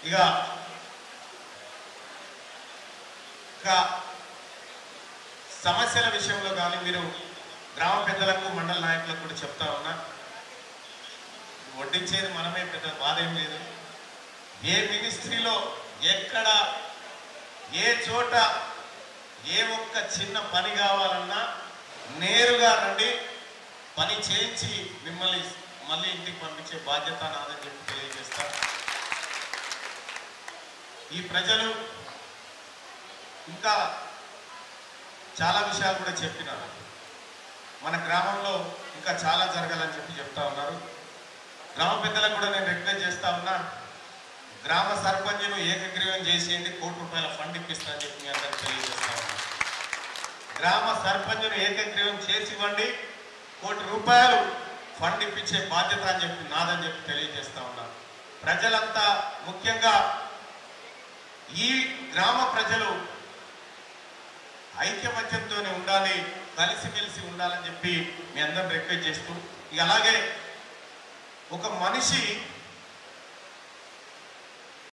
ఇక సమస్యల విషయంలో కానీ మీరు గ్రామ పెద్దలకు మండల నాయకులకు కూడా చెప్తా ఉన్నా, వడ్డించేది మనమే, పెద్ద బాధ ఏం లేదు. ఏ మినిస్ట్రీలో ఎక్కడ ఏ చోట ఏ ఒక్క చిన్న పని కావాలన్నా నేరుగా రండి, పని చేయించి మిమ్మల్ని మళ్ళీ ఇంటికి పంపించే బాధ్యత నాదని చెప్పి తెలియజేస్తా. ఈ ప్రజలు ఇంకా చాలా విషయాలు కూడా చెప్పినారు. మన గ్రామంలో ఇంకా చాలా జరగాలని చెప్పి చెప్తా ఉన్నారు. గ్రామ పెద్దలకు కూడా నేను రిక్వెస్ట్ చేస్తా ఉన్నా, గ్రామ సర్పంచ్ను ఏకగ్రీవం చేసేయండి, ₹1,00,00,000 ఫండ్ ఇప్పిస్తా అని చెప్పి మీ అందరికి తెలియజేస్తా ఉన్నా. గ్రామ సర్పంచ్ను ఏకగ్రీవం చేసి ఇవ్వండి, ₹1,00,00,000 ఫండ్ ఇప్పించే బాధ్యత అని చెప్పి నాదని చెప్పి తెలియజేస్తా ఉన్నా. ప్రజలంతా ముఖ్యంగా ఈ గ్రామ ప్రజలు ఐక్యమత్యంతోనే ఉండాలి, కలిసిమెలిసి ఉండాలని చెప్పి మీ అందరిని రిక్వెస్ట్ చేస్తూ, ఇక అలాగే ఒక మనిషి